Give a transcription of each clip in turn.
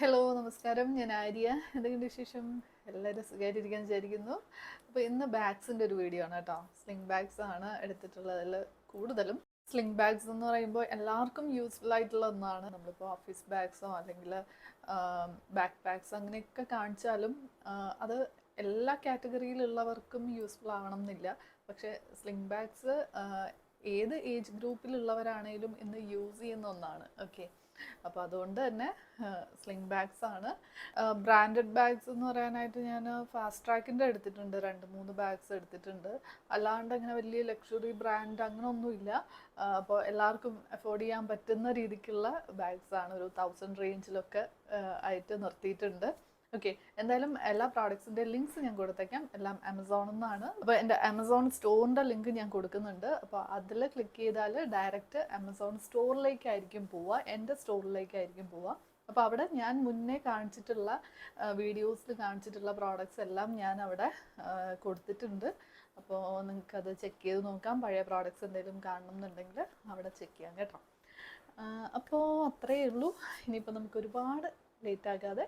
Hello നമസ്കാരം, ഞാൻ ആര്യ. എന്തെങ്കിലും വിശേഷം? എല്ലാവരും സുഖമായിട്ടിരിക്കാൻ വിചാരിക്കുന്നു. അപ്പോൾ ഇന്ന് ബാഗ്സിൻ്റെ ഒരു വീഡിയോ ആണ് കേട്ടോ. സ്ലിംഗ് ബാഗ്സ് ആണ് എടുത്തിട്ടുള്ളതിൽ കൂടുതലും. സ്ലിംഗ് ബാഗ്സ് എന്ന് പറയുമ്പോൾ എല്ലാവർക്കും യൂസ്ഫുൾ ആയിട്ടുള്ള ഒന്നാണ്. നമ്മളിപ്പോൾ ഓഫീസ് ബാഗ്സോ അല്ലെങ്കിൽ ബാക്ക് പാക്സ് അങ്ങനെയൊക്കെ കാണിച്ചാലും അത് എല്ലാ കാറ്റഗറിയിലുള്ളവർക്കും യൂസ്ഫുൾ ആവണം എന്നില്ല. പക്ഷേ സ്ലിംഗ് ബാഗ്സ് ഏത് ഏജ് ഗ്രൂപ്പിലുള്ളവരാണേലും ഇന്ന് യൂസ് ചെയ്യുന്ന ഒന്നാണ്. ഓക്കെ, അപ്പോൾ അതുകൊണ്ട് തന്നെ സ്ലിംഗ് ബാഗ്സ് ആണ്. ബ്രാൻഡഡ് ബാഗ്സ് എന്ന് പറയാനായിട്ട് ഞാൻ ഫാസ്റ്റ് ട്രാക്കിൻ്റെ എടുത്തിട്ടുണ്ട്, 2-3 ബാഗ്സ് എടുത്തിട്ടുണ്ട്. അല്ലാണ്ട് അങ്ങനെ വലിയ ലക്ഷറി ബ്രാൻഡ് അങ്ങനെ ഒന്നുമില്ല. അപ്പോൾ എല്ലാവർക്കും അഫോർഡ് ചെയ്യാൻ പറ്റുന്ന രീതിക്കുള്ള ബാഗ്സ് ആണ്. ഒരു 1000 റേഞ്ചിലൊക്കെ ആയിട്ട് നിർത്തിയിട്ടുണ്ട്. ഓക്കെ, എന്തായാലും എല്ലാ പ്രോഡക്ട്സിൻ്റെ ലിങ്ക്സ് ഞാൻ കൊടുത്തേക്കാം. എല്ലാം ആമസോണിൽ നിന്നാണ്. അപ്പോൾ എൻ്റെ ആമസോൺ സ്റ്റോറിൻ്റെ ലിങ്ക് ഞാൻ കൊടുക്കുന്നുണ്ട്. അപ്പോൾ അതിൽ ക്ലിക്ക് ചെയ്താൽ ഡയറക്റ്റ് ആമസോൺ സ്റ്റോറിലേക്കായിരിക്കും പോവുക, എൻ്റെ സ്റ്റോറിലേക്കായിരിക്കും പോവുക. അപ്പോൾ അവിടെ ഞാൻ മുന്നേ കാണിച്ചിട്ടുള്ള വീഡിയോസിൽ കാണിച്ചിട്ടുള്ള പ്രോഡക്ട്സ് എല്ലാം ഞാൻ അവിടെ കൊടുത്തിട്ടുണ്ട്. അപ്പോൾ നിങ്ങൾക്കത് ചെക്ക് ചെയ്ത് നോക്കാം. പഴയ പ്രോഡക്ട്സ് എന്തെങ്കിലും കാണണമെന്നുണ്ടെങ്കിൽ അവിടെ ചെക്ക് ചെയ്യാം കേട്ടോ. അപ്പോൾ അത്രയേ ഉള്ളൂ. ഇനിയിപ്പോൾ നമുക്ക് ഒരുപാട് ലേറ്റ് ആകാതെ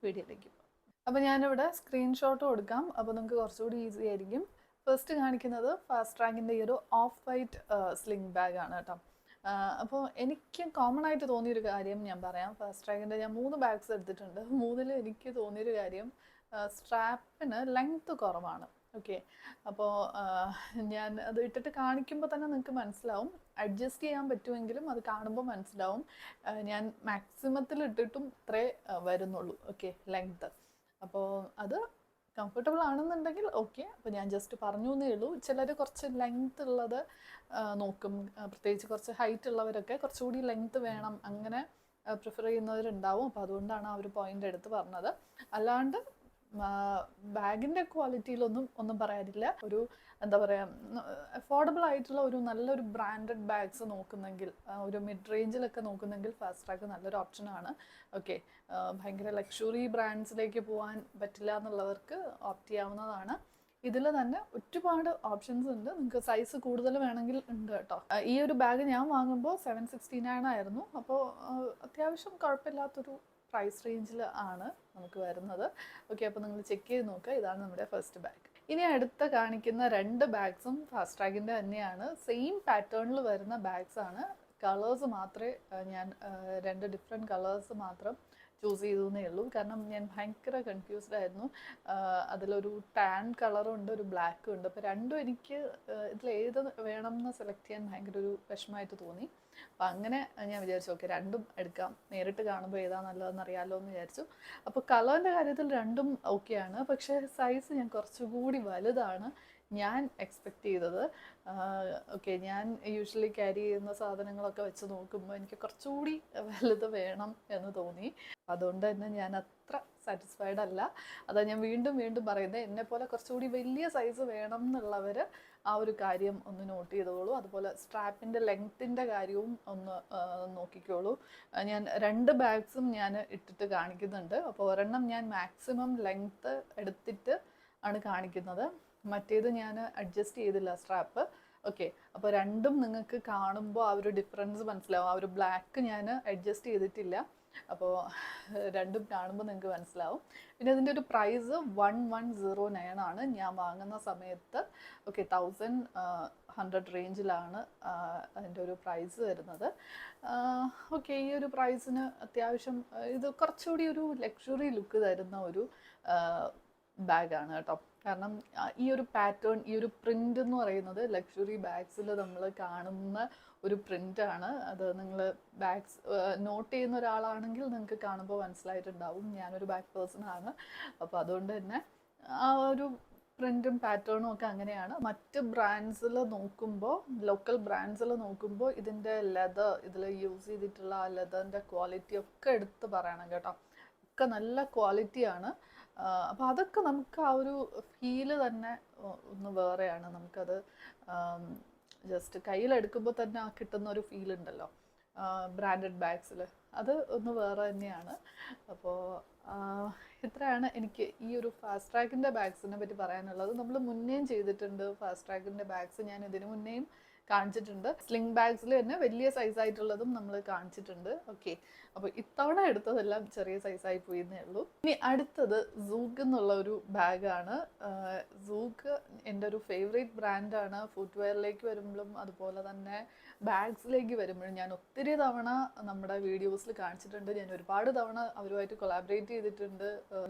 വീഡിയോയിലേക്ക് പോകാം. അപ്പോൾ ഞാനിവിടെ സ്ക്രീൻഷോട്ട് കൊടുക്കാം, അപ്പോൾ നിങ്ങൾക്ക് കുറച്ചുകൂടി ഈസി ആയിരിക്കും. ഫസ്റ്റ് കാണിക്കുന്നത് ഫാസ്റ്റ് ട്രാക്കിൻ്റെ ഈ ഒരു ഓഫ് വൈറ്റ് സ്ലിംഗ് ബാഗ് ആണ് കേട്ടോ. അപ്പോൾ എനിക്ക് കോമൺ ആയിട്ട് തോന്നിയൊരു കാര്യം ഞാൻ പറയാം. ഫാസ്റ്റ് ട്രാക്കിൻ്റെ ഞാൻ 3 ബാഗ്സ് എടുത്തിട്ടുണ്ട്. 3-ൽ എനിക്ക് തോന്നിയൊരു കാര്യം, സ്ട്രാപ്പിന് ലെങ്ത്ത് കുറവാണ്. ഓക്കെ, അപ്പോൾ ഞാൻ അത് ഇട്ടിട്ട് കാണിക്കുമ്പോൾ തന്നെ നിങ്ങൾക്ക് മനസ്സിലാവും. അഡ്ജസ്റ്റ് ചെയ്യാൻ പറ്റുമെങ്കിലും അത് കാണുമ്പോൾ മനസ്സിലാവും. ഞാൻ മാക്സിമത്തിൽ ഇട്ടിട്ടും ഇത്രേ വരുന്നുള്ളൂ. Okay, length. അപ്പോൾ അത് കംഫർട്ടബിൾ ആണെന്നുണ്ടെങ്കിൽ ഓക്കെ. അപ്പോൾ ഞാൻ ജസ്റ്റ് പറഞ്ഞു എന്നേ ഉള്ളൂ. ചിലർ കുറച്ച് ലെങ്ത്ത് ഉള്ളത് നോക്കും, പ്രത്യേകിച്ച് കുറച്ച് ഹൈറ്റ് ഉള്ളവരൊക്കെ കുറച്ചുകൂടി ലെങ്ത്ത് വേണം അങ്ങനെ പ്രിഫർ ചെയ്യുന്നവരുണ്ടാവും. അപ്പോൾ അതുകൊണ്ടാണ് ആ ഒരു പോയിന്റ് എടുത്ത് പറഞ്ഞത്. അല്ലാണ്ട് ബാഗിൻ്റെ ഒന്നും പറയാനില്ല. ഒരു എന്താ പറയുക, അഫോർഡബിൾ ആയിട്ടുള്ള ഒരു നല്ലൊരു ബ്രാൻഡഡ് ബാഗ്സ് നോക്കുന്നെങ്കിൽ, ഒരു മിഡ് റേഞ്ചിലൊക്കെ നോക്കുന്നെങ്കിൽ ഫാസ്റ്റ് ട്രാക്ക് നല്ലൊരു ഓപ്ഷനാണ്. ഓക്കെ, ഭയങ്കര ലക്ഷറി ബ്രാൻഡ്സിലേക്ക് പോകാൻ പറ്റില്ല എന്നുള്ളവർക്ക് ഓപ്റ്റ് ചെയ്യാവുന്നതാണ്. ഇതിൽ തന്നെ ഒരുപാട് ഓപ്ഷൻസ് ഉണ്ട്. നിങ്ങൾക്ക് സൈസ് കൂടുതൽ വേണമെങ്കിൽ ഉണ്ട് കേട്ടോ. ഈ ഒരു ബാഗ് ഞാൻ വാങ്ങുമ്പോൾ 769 ആയിരുന്നു. അപ്പോൾ അത്യാവശ്യം കുഴപ്പമില്ലാത്തൊരു പ്രൈസ് റേഞ്ചിൽ ആണ് നമുക്ക് വരുന്നത്. ഓക്കെ, അപ്പോൾ നിങ്ങൾ ചെക്ക് ചെയ്ത് നോക്കുക. ഇതാണ് നമ്മുടെ ഫസ്റ്റ് ബാഗ്. ഇനി അടുത്ത കാണിക്കുന്ന 2 ബാഗ്സും ഫാസ്റ്റ് ട്രാക്കിൻ്റെ തന്നെയാണ്. സെയിം പാറ്റേണിൽ വരുന്ന ബാഗ്സ് ആണ്. കളേഴ്സ് മാത്രമേ ഞാൻ 2 ഡിഫറെൻറ്റ് കളേഴ്സ് മാത്രം ചൂസ് ചെയ്തേ ഉള്ളൂ. കാരണം ഞാൻ ഭയങ്കര കൺഫ്യൂസ്ഡ് ആയിരുന്നു. അതിലൊരു ടാൻ കളറും ഉണ്ട്, ഒരു ബ്ലാക്കും ഉണ്ട്. അപ്പോൾ രണ്ടും എനിക്ക് ഇതിലേത് വേണം എന്ന് സെലക്ട് ചെയ്യാൻ ഭയങ്കര ഒരു വിഷമമായിട്ട് തോന്നി. അപ്പം അങ്ങനെ ഞാൻ വിചാരിച്ചു ഓക്കെ, രണ്ടും എടുക്കാം, നേരിട്ട് കാണുമ്പോൾ ഏതാ നല്ലതെന്ന് അറിയാമല്ലോ എന്ന് വിചാരിച്ചു. അപ്പോൾ കളറിൻ്റെ കാര്യത്തിൽ രണ്ടും ഓക്കെയാണ്. പക്ഷേ സൈസ് ഞാൻ കുറച്ചുകൂടി വലുതാണ് ഞാൻ എക്സ്പെക്റ്റ് ചെയ്തത്. ഓക്കെ, ഞാൻ യൂഷ്വലി ക്യാരി ചെയ്യുന്ന സാധനങ്ങളൊക്കെ വെച്ച് നോക്കുമ്പോൾ എനിക്ക് കുറച്ചുകൂടി വലുത് വേണം എന്ന് തോന്നി. അതുകൊണ്ട് തന്നെ ഞാൻ അത്ര സാറ്റിസ്ഫൈഡ് അല്ല. അതാ ഞാൻ വീണ്ടും വീണ്ടും പറയുന്നത്, എന്നെപ്പോലെ കുറച്ചുകൂടി വലിയ സൈസ് വേണം എന്നുള്ളവർ ആ ഒരു കാര്യം ഒന്ന് നോട്ട് ചെയ്തോളൂ. അതുപോലെ സ്ട്രാപ്പിൻ്റെ ലെങ്ത്തിൻ്റെ കാര്യവും ഒന്ന് നോക്കിക്കോളൂ. ഞാൻ 2 ബാഗ്സും ഞാൻ ഇട്ടിട്ട് കാണിക്കുന്നുണ്ട്. അപ്പോൾ ഒരെണ്ണം ഞാൻ മാക്സിമം ലെങ്ത്ത് എടുത്തിട്ട് ആണ് കാണിക്കുന്നത്, മറ്റേത് ഞാൻ അഡ്ജസ്റ്റ് ചെയ്തില്ല സ്ട്രാപ്പ്. ഓക്കെ, അപ്പോൾ രണ്ടും നിങ്ങൾക്ക് കാണുമ്പോൾ ആ ഒരു ഡിഫറൻസ് മനസ്സിലാവും. ആ ഒരു ബ്ലാക്ക് ഞാൻ അഡ്ജസ്റ്റ് ചെയ്തിട്ടില്ല. അപ്പോൾ രണ്ടും കാണുമ്പോൾ നിങ്ങൾക്ക് മനസ്സിലാവും. പിന്നെ ഇതിൻ്റെ ഒരു പ്രൈസ് 1109 ആണ് ഞാൻ വാങ്ങുന്ന സമയത്ത്. ഓക്കെ, 1100 റേഞ്ചിലാണ് അതിൻ്റെ ഒരു പ്രൈസ് വരുന്നത്. ഓക്കെ, ഈ ഒരു പ്രൈസിന് അത്യാവശ്യം ഇത് കുറച്ചുകൂടി ഒരു ലക്ഷറി ലുക്ക് തരുന്ന ഒരു ബാഗാണ് കേട്ടോ. കാരണം ഈ ഒരു പാറ്റേൺ, ഈ ഒരു പ്രിൻ്റ് എന്ന് പറയുന്നത് ലക്ഷറി ബാഗ്സിൽ നമ്മൾ കാണുന്ന ഒരു പ്രിൻ്റാണ്. അത് നിങ്ങൾ ബാഗ്സ് നോട്ട് ചെയ്യുന്ന ഒരാളാണെങ്കിൽ നിങ്ങൾക്ക് കാണുമ്പോൾ മനസ്സിലായിട്ടുണ്ടാവും. ഞാനൊരു ബാഗ് പേഴ്സണാണ്. അപ്പോൾ അതുകൊണ്ട് തന്നെ ആ ഒരു പ്രിൻറ്റും പാറ്റേണും ഒക്കെ അങ്ങനെയാണ്. മറ്റ് ബ്രാൻഡ്സിൽ നോക്കുമ്പോൾ, ലോക്കൽ ബ്രാൻഡ്സിൽ നോക്കുമ്പോൾ ഇതിൻ്റെ ലെതർ, ഇതിൽ യൂസ് ചെയ്തിട്ടുള്ള ആ ലെതറിൻ്റെ ക്വാളിറ്റി ഒക്കെ എടുത്ത് പറയണം കേട്ടോ. ഒക്കെ നല്ല ക്വാളിറ്റിയാണ്. അപ്പോൾ അതൊക്കെ നമുക്ക് ആ ഒരു ഫീല് തന്നെ ഒന്ന് വേറെയാണ്. നമുക്കത് ജസ്റ്റ് കയ്യിലെടുക്കുമ്പോൾ തന്നെ ആ കിട്ടുന്ന ഒരു ഫീൽ ഉണ്ടല്ലോ ബ്രാൻഡഡ് ബാഗ്സിൽ, അത് ഒന്ന് വേറെ തന്നെയാണ്. അപ്പോൾ ഇത്രയാണ് എനിക്ക് ഈ ഒരു ഫാസ്റ്റ് ട്രാക്കിൻ്റെ ബാഗ്സിനെ പറ്റി പറയാനുള്ളത്. നമ്മൾ മുന്നേയും ചെയ്തിട്ടുണ്ട് ഫാസ്റ്റ് ട്രാക്കിൻ്റെ ബാഗ്സ്. ഞാൻ ഇതിന് മുന്നേയും കാണിച്ചിട്ടുണ്ട്. സ്ലിംഗ് ബാഗ്സിൽ തന്നെ വലിയ സൈസായിട്ടുള്ളതും നമ്മൾ കാണിച്ചിട്ടുണ്ട്. ഓക്കെ, അപ്പോൾ ഇത്തവണ എടുത്തതെല്ലാം ചെറിയ സൈസായി പോയെന്നേ ഉള്ളൂ. ഇനി അടുത്തത് സൂക്ക് എന്നുള്ള ഒരു ബാഗാണ്. സൂക്ക് എൻ്റെ ഒരു ഫേവറേറ്റ് ബ്രാൻഡാണ്. ഫുട്വെയറിലേക്ക് വരുമ്പോഴും അതുപോലെ തന്നെ ബാഗ്സിലേക്ക് വരുമ്പോഴും ഞാൻ ഒത്തിരി തവണ നമ്മുടെ വീഡിയോസിൽ കാണിച്ചിട്ടുണ്ട്. ഞാൻ ഒരുപാട് തവണ അവരുമായിട്ട് കൊളാബറേറ്റ് ചെയ്തിട്ടുണ്ട്.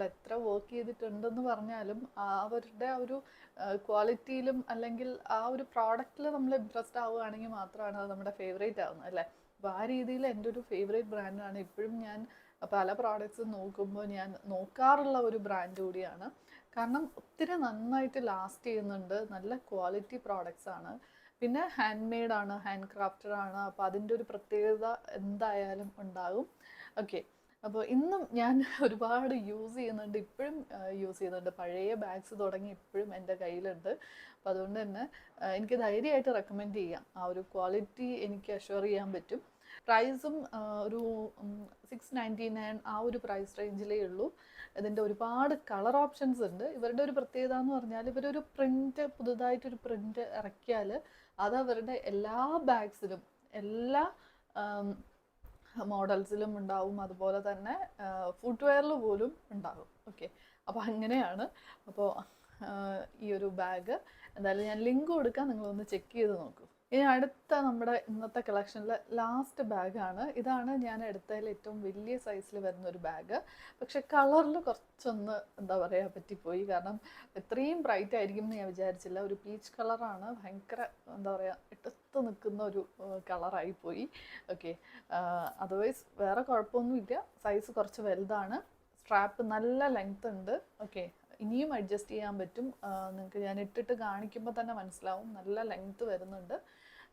എത്ര വർക്ക് ചെയ്തിട്ടുണ്ടെന്ന് പറഞ്ഞാലും അവരുടെ ആ ഒരു ക്വാളിറ്റിയിലും അല്ലെങ്കിൽ ആ ഒരു പ്രോഡക്റ്റിൽ നമ്മൾ ഇൻട്രസ്റ്റ് ആവുകയാണെങ്കിൽ മാത്രമാണ് അത് നമ്മുടെ ഫേവറേറ്റ് ആവുന്നത് അല്ലേ. അപ്പോൾ ആ രീതിയിൽ എൻ്റെ ഒരു ഫേവറേറ്റ് ബ്രാൻഡാണ്. ഇപ്പോഴും ഞാൻ പല പ്രോഡക്റ്റ്സും നോക്കുമ്പോൾ ഞാൻ നോക്കാറുള്ള ഒരു ബ്രാൻഡ് കൂടിയാണ്. കാരണം ഒത്തിരി നന്നായിട്ട് ലാസ്റ്റ് ചെയ്യുന്നുണ്ട്, നല്ല ക്വാളിറ്റി പ്രോഡക്റ്റ്സ് ആണ്. പിന്നെ ഹാൻഡ് മെയ്ഡാണ്, ഹാൻഡ് ക്രാഫ്റ്റഡ് ആണ്. അപ്പോൾ അതിൻ്റെ ഒരു പ്രത്യേകത എന്തായാലും ഉണ്ടാകും. ഓക്കെ, അപ്പോൾ ഇന്നും ഞാൻ ഒരുപാട് യൂസ് ചെയ്യുന്നുണ്ട്, ഇപ്പോഴും യൂസ് ചെയ്യുന്നുണ്ട്. പഴയ ബാഗ്സ് തുടങ്ങി ഇപ്പോഴും എൻ്റെ കയ്യിലുണ്ട്. അപ്പോൾ അതുകൊണ്ട് തന്നെ എനിക്ക് ധൈര്യമായിട്ട് റെക്കമെൻഡ് ചെയ്യാം. ആ ഒരു ക്വാളിറ്റി എനിക്ക് അഷ്വർ ചെയ്യാൻ പറ്റും. പ്രൈസും ഒരു 699 ആ ഒരു പ്രൈസ് റേഞ്ചിലേ ഉള്ളൂ. ഇതിൻ്റെ ഒരുപാട് കളർ ഓപ്ഷൻസ് ഉണ്ട്. ഇവരുടെ ഒരു പ്രത്യേകത എന്ന് പറഞ്ഞാൽ ഇവരൊരു പ്രിൻ്റ്, പുതുതായിട്ടൊരു പ്രിൻ്റ് ഇറക്കിയാൽ അത് അവരുടെ എല്ലാ ബാഗ്സിലും എല്ലാ മോഡൽസിലും ഉണ്ടാവും. അതുപോലെ തന്നെ ഫുട്വെയറിൽ പോലും ഉണ്ടാകും. ഓക്കെ, അപ്പോൾ അങ്ങനെയാണ്. അപ്പോൾ ഈ ഒരു ബാഗ് എന്തായാലും ഞാൻ ലിങ്ക് കൊടുക്കാം, നിങ്ങളൊന്ന് ചെക്ക് ചെയ്ത് നോക്കൂ. ഇനി അടുത്ത നമ്മുടെ ഇന്നത്തെ കളക്ഷനിലെ ലാസ്റ്റ് ബാഗാണ്. ഇതാണ് ഞാൻ എടുത്തതിൽ ഏറ്റവും വലിയ സൈസിൽ വരുന്നൊരു ബാഗ്. പക്ഷെ കളറിൽ കുറച്ചൊന്ന് എന്താ പറയുക പറ്റിപ്പോയി. കാരണം ഇത്രയും ബ്രൈറ്റ് ആയിരിക്കും എന്ന് ഞാൻ വിചാരിച്ചില്ല. ഒരു പീച്ച് കളറാണ്, ഭയങ്കര എന്താ പറയുക ഇട്ടത്ത് നിൽക്കുന്ന ഒരു കളറായിപ്പോയി. ഓക്കെ, അതർവൈസ് വേറെ കുഴപ്പമൊന്നുമില്ല. സൈസ് കുറച്ച് വലുതാണ്, സ്ട്രാപ്പ് നല്ല ലെങ്ത് ഉണ്ട്. ഓക്കെ, ഇനിയും അഡ്ജസ്റ്റ് ചെയ്യാൻ പറ്റും. നിങ്ങൾക്ക് ഞാൻ ഇട്ടിട്ട് കാണിക്കുമ്പോൾ തന്നെ മനസ്സിലാവും, നല്ല ലെങ്ത് വരുന്നുണ്ട്.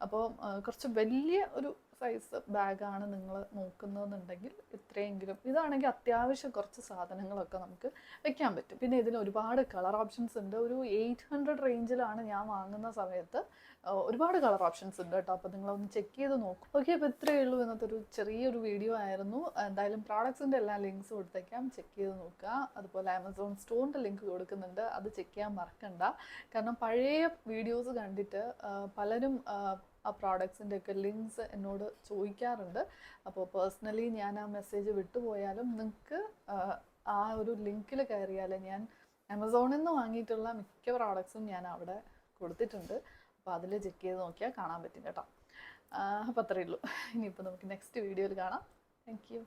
അപ്പോൾ കുറച്ച് വലിയ ഒരു സൈസ് ബാഗാണ് നിങ്ങൾ നോക്കുന്നതെന്നുണ്ടെങ്കിൽ ഇത്രയെങ്കിലും ഇതാണെങ്കിൽ അത്യാവശ്യം കുറച്ച് സാധനങ്ങളൊക്കെ നമുക്ക് വെക്കാൻ പറ്റും. പിന്നെ ഇതിന് ഒരുപാട് കളർ ഓപ്ഷൻസ് ഉണ്ട്. ഒരു 800 റേഞ്ചിലാണ് ഞാൻ വാങ്ങുന്ന സമയത്ത്. ഒരുപാട് കളർ ഓപ്ഷൻസ് ഉണ്ട് കേട്ടോ. അപ്പോൾ നിങ്ങളൊന്ന് ചെക്ക് ചെയ്ത് നോക്കും. ഓക്കെ, അപ്പോൾ ഇത്രയേ ഉള്ളൂ ഇന്നത്തെ ഒരു ചെറിയൊരു വീഡിയോ ആയിരുന്നു. എന്തായാലും പ്രോഡക്ട്സിൻ്റെ എല്ലാ ലിങ്ക്സ് കൊടുത്തേക്കാം, ചെക്ക് ചെയ്ത് നോക്കുക. അതുപോലെ ആമസോൺ സ്റ്റോറിൻ്റെ ലിങ്ക് കൊടുക്കുന്നുണ്ട്, അത് ചെക്ക് ചെയ്യാൻ മറക്കണ്ട. കാരണം പഴയ വീഡിയോസ് കണ്ടിട്ട് പലരും ആ പ്രോഡക്ട്സിൻ്റെ ഒക്കെ ലിങ്ക്സ് എന്നോട് ചോദിക്കാറുണ്ട്. അപ്പോൾ പേഴ്സണലി ഞാൻ ആ മെസ്സേജ് വിട്ടുപോയാലും നിങ്ങൾക്ക് ആ ഒരു ലിങ്കിൽ കയറിയാൽ ഞാൻ ആമസോണിൽ നിന്ന് വാങ്ങിയിട്ടുള്ള മിക്ക പ്രോഡക്ട്സും ഞാൻ അവിടെ കൊടുത്തിട്ടുണ്ട്. അപ്പോൾ അതിൽ ചെക്ക് ചെയ്ത് നോക്കിയാൽ കാണാൻ പറ്റും കേട്ടോ. അപ്പോൾ അത്രയേ ഉള്ളൂ. ഇനിയിപ്പോൾ നമുക്ക് നെക്സ്റ്റ് വീഡിയോയിൽ കാണാം. Thank you.